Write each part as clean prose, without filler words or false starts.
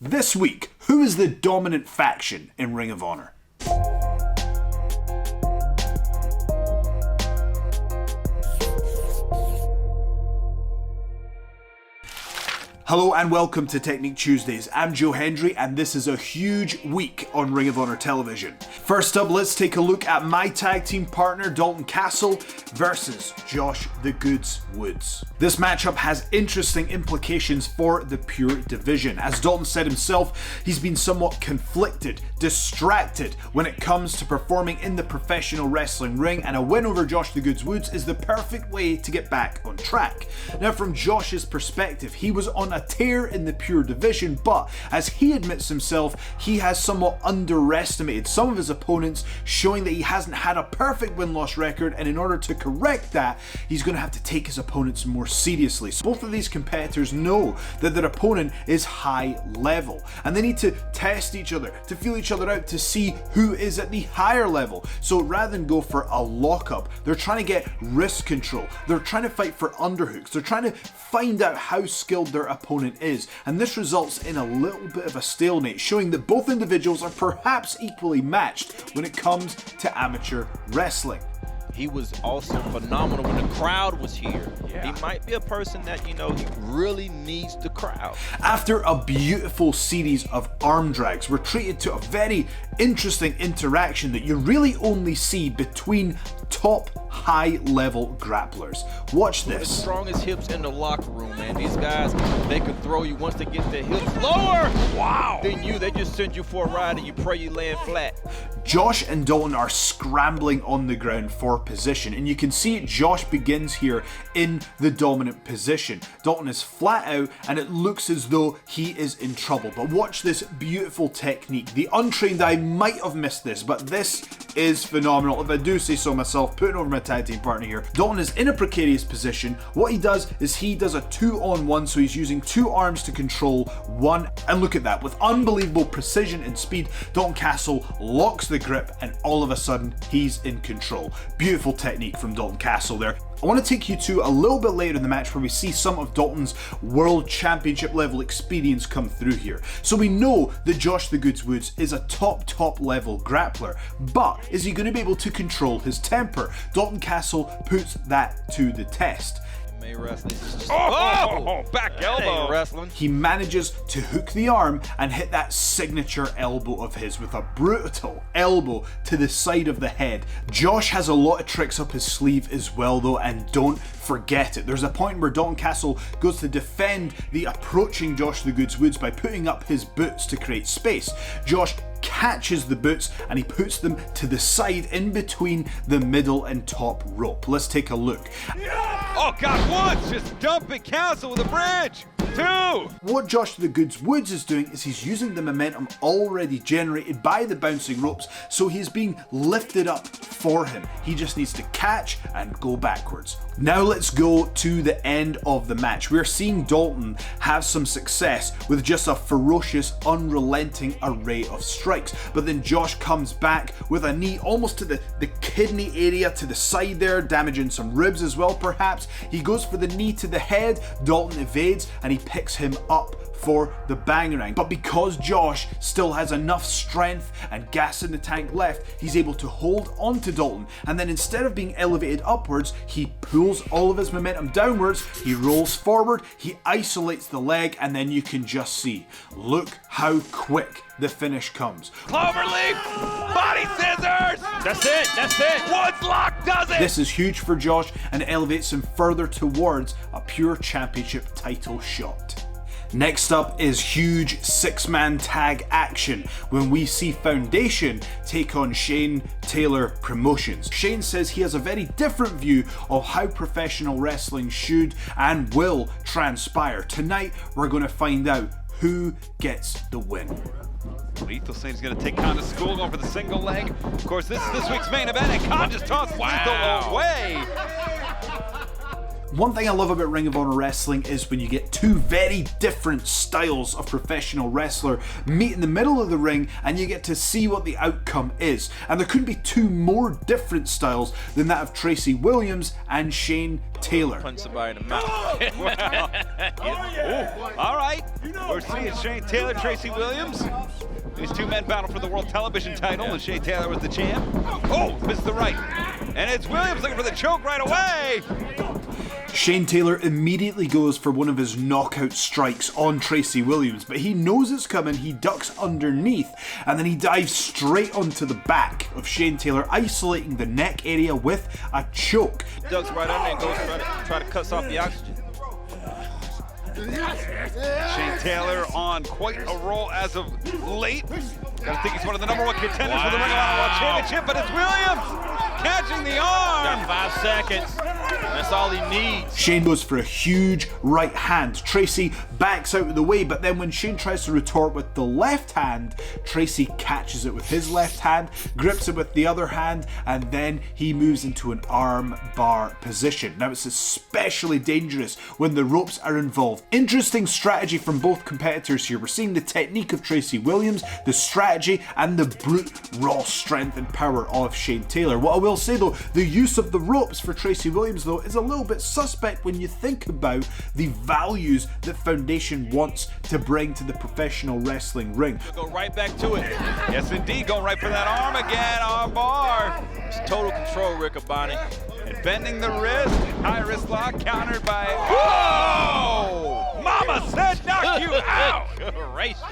This week, who is the dominant faction in Ring of Honor? Hello and welcome to Technique Tuesdays. I'm Joe Hendry and this is a huge week on Ring of Honor television. First up, let's take a look at my tag team partner Dalton Castle versus Josh the Goods Woods. This matchup has interesting implications for the Pure division. As Dalton said himself, he's been somewhat conflicted, distracted when it comes to performing in the professional wrestling ring, and a win over Josh the Goods Woods is the perfect way to get back on track. Now from Josh's perspective, he was on a tear in the Pure division, but as he admits himself, he has somewhat underestimated some of his opponents, showing that he hasn't had a perfect win-loss record, and in order to correct that, he's going to have to take his opponents more seriously. So both of these competitors know that their opponent is high level, and they need to test each other, to feel each other out, to see who is at the higher level. So rather than go for a lockup, they're trying to get wrist control, they're trying to fight for underhooks, they're trying to find out how skilled their opponent is, and this results in a little bit of a stalemate, showing that both individuals are perhaps equally matched when it comes to amateur wrestling. He was also phenomenal when the crowd was here. Yeah. He might be a person that, he really needs the crowd. After a beautiful series of arm drags, we're treated to a very interesting interaction that you really only see between top high-level grapplers. Watch this. The strongest hips in the locker room, man. These guys, they can throw you once they get their hips lower. Wow. Then they just send you for a ride and you pray you land flat. Josh and Dalton are scrambling on the ground for position, and you can see Josh begins here in the dominant position. Dalton is flat out and it looks as though he is in trouble, but watch this beautiful technique. The untrained eye might have missed this, but this is phenomenal, if I do say so myself, putting over my tag team partner here. Dalton is in a precarious position. What he does is he does a 2-on-1, so he's using two arms to control one, and look at that, with unbelievable precision and speed, Dalton Castle locks the grip and all of a sudden he's in control. Beautiful technique from Dalton Castle there. I want to take you to a little bit later in the match where we see some of Dalton's World Championship level experience come through here. So we know that Josh the Goods Woods is a top level grappler, but is he going to be able to control his temper? Dalton Castle puts that to the test. Back elbow wrestling. He manages to hook the arm and hit that signature elbow of his with a brutal elbow to the side of the head. Josh has a lot of tricks up his sleeve as well though, and don't forget it. There's a point where Dalton Castle goes to defend the approaching Josh the Goods Woods by putting up his boots to create space. Josh catches the boots and he puts them to the side in between the middle and top rope. Let's take a look. Oh God, Woods just dumping Castle with a bridge. 2. What Josh the Goods Woods is doing is he's using the momentum already generated by the bouncing ropes, so he's being lifted up for him. He just needs to catch and go backwards. Now let's go to the end of the match. We're seeing Dalton have some success with just a ferocious, unrelenting array of strikes, but then Josh comes back with a knee almost to the kidney area to the side there, damaging some ribs as well perhaps. He goes for the knee to the head, Dalton evades and he picks him up for the bangerang. But because Josh still has enough strength and gas in the tank left, he's able to hold on to Dalton, and then instead of being elevated upwards, he pulls all of his momentum downwards, he rolls forward, he isolates the leg, and then you can just see, look how quick the finish comes. Cloverleaf, body scissors. That's it. Woods lock does it. This is huge for Josh and elevates him further towards a Pure Championship title shot. Next up is huge 6-man tag action when we see Foundation take on Shane Taylor Promotions. Shane says he has a very different view of how professional wrestling should and will transpire. Tonight we're going to find out who gets the win. Lethal saying he's going to take Khan to school, going for the single leg. Of course, this is this week's main event, and Khan just tosses Lethal away. One thing I love about Ring of Honor wrestling is when you get two very different styles of professional wrestler meet in the middle of the ring and you get to see what the outcome is. And there couldn't be two more different styles than that of Tracy Williams and Shane Taylor. Punch somebody in the mouth. All right, we're seeing Shane Taylor, Tracy Williams. These two men battle for the World Television title, and Shane Taylor was the champ. Oh, missed the right. And it's Williams looking for the choke right away. Shane Taylor immediately goes for one of his knockout strikes on Tracy Williams, but he knows it's coming, he ducks underneath, and then he dives straight onto the back of Shane Taylor, isolating the neck area with a choke. Ducks right under and goes try to cut off the oxygen. Shane Taylor on quite a roll as of late. Gotta think he's one of the #1 contenders for the Ring of Honor World Championship, but it's Williams catching the arm. Got 5 seconds. That's all he needs. Shane goes for a huge right hand. Tracy backs out of the way, but then when Shane tries to retort with the left hand, Tracy catches it with his left hand, grips it with the other hand, and then he moves into an arm bar position. Now it's especially dangerous when the ropes are involved. Interesting strategy from both competitors here. We're seeing the technique of Tracy Williams, the strategy, and the brute raw strength and power of Shane Taylor. What I will say though, the use of the ropes for Tracy Williams though is a little bit suspect when you think about the values that Foundation wants to bring to the professional wrestling ring. Go right back to it. Yes, indeed, going right for that arm again, arm bar. It's total control, Riccaboni. And bending the wrist, high wrist lock, countered by, whoa! Mama said knock you out! Gracious.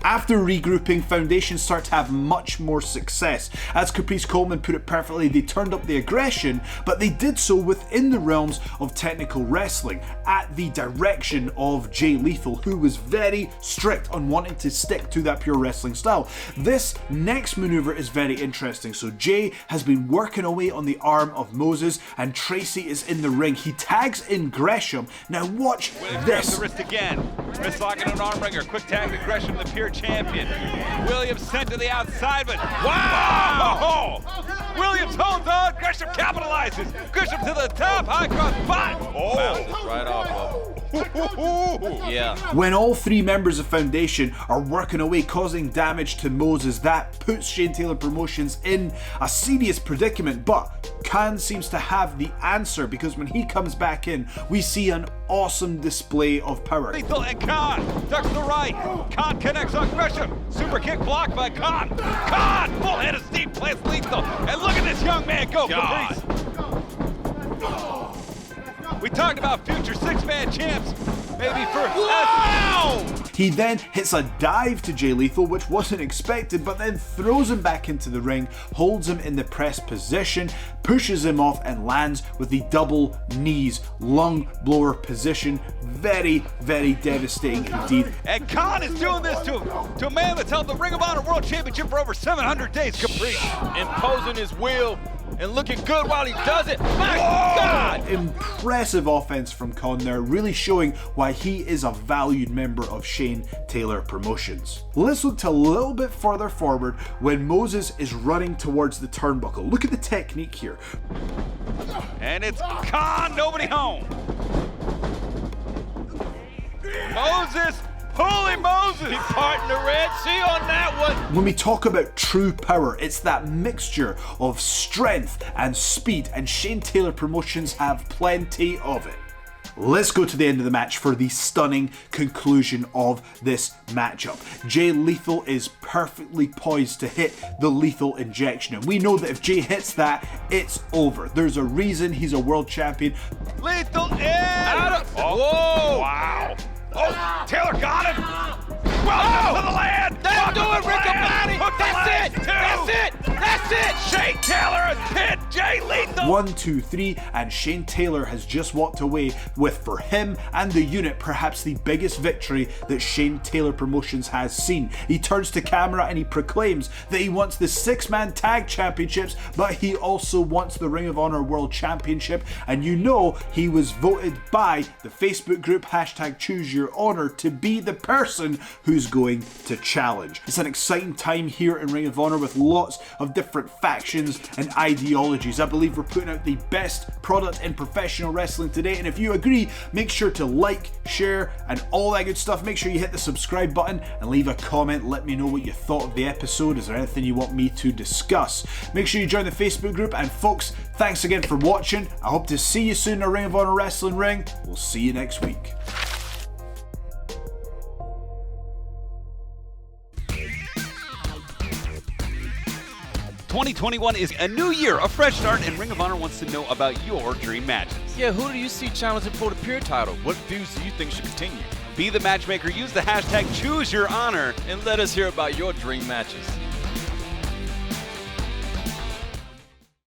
After regrouping, Foundation start to have much more success. As Caprice Coleman put it perfectly, they turned up the aggression, but they did so within the realms of technical wrestling, at the direction of Jay Lethal, who was very strict on wanting to stick to that pure wrestling style. This next maneuver is very interesting. So Jay has been working away on the arm of Moses, and Tracy is in the ring. He tags in Gresham. Now watch this. The wrist again. Wrist locking an arm wringer. Quick tag to Gresham, the pure champion. Williams sent to the outside, but wow! Williams holds on. Gresham capitalizes. Gresham to the top. High cross spot. Bounces right off of him. Yeah. When all three members of Foundation are working away, causing damage to Moses, that puts Shane Taylor Promotions in a serious predicament, but Khan seems to have the answer, because when he comes back in, we see an awesome display of power. Lethal and Khan ducks the right. Khan connects on Gresham. Super kick blocked by Khan. Khan full head of steam plants Lethal. And look at this young man go. Caprice. We talked about future 6-man champs. Maybe for wow! He then hits a dive to Jay Lethal, which wasn't expected, but then throws him back into the ring, holds him in the press position, pushes him off, and lands with the double knees lung blower position. Very, very devastating indeed. And Khan is doing this to a man that's held the Ring of Honor World Championship for over 700 days, Caprice. Imposing his will and looking good while he does it. My God! Impressive offense from Khan there, really showing why he is a valued member of Shane Taylor Promotions. Let's look to a little bit further forward when Moses is running towards the turnbuckle. Look at the technique here. And it's Khan, nobody home. Moses, holy Moses! He parting the Red Sea on that one. When we talk about true power, it's that mixture of strength and speed, and Shane Taylor Promotions have plenty of it. Let's go to the end of the match for the stunning conclusion of this matchup. Jay Lethal is perfectly poised to hit the lethal injection, and we know that if Jay hits that, it's over. There's a reason he's a world champion. Lethal in! Whoa! Wow! Oh, Taylor got him! Welcome to the land! That's doing Riccaboni! That's it! That's it! That's it! Shane Taylor has pinned Jay Lethal! 1, 2, 3, and Shane Taylor has just walked away with, for him and the unit, perhaps the biggest victory that Shane Taylor Promotions has seen. He turns to camera and he proclaims that he wants the 6-man tag championships, but he also wants the Ring of Honor World Championship, and you know he was voted by the Facebook group #ChooseYourHonor to be the person who's going to challenge. It's an exciting time here in Ring of Honor with lots of different factions and ideologies technologies. I believe we're putting out the best product in professional wrestling today, and if you agree, make sure to like, share, and all that good stuff. Make sure you hit the subscribe button and leave a comment. Let me know what you thought of the episode. Is there anything you want me to discuss? Make sure you join the Facebook group, and folks, thanks again for watching. I hope to see you soon in a Ring of Honor wrestling ring. We'll see you next week. '21 is a new year, a fresh start, and Ring of Honor wants to know about your dream matches. Yeah, who do you see challenging for the Pure title? What feuds do you think should continue? Be the matchmaker, use the hashtag #ChooseYourHonor. And let us hear about your dream matches.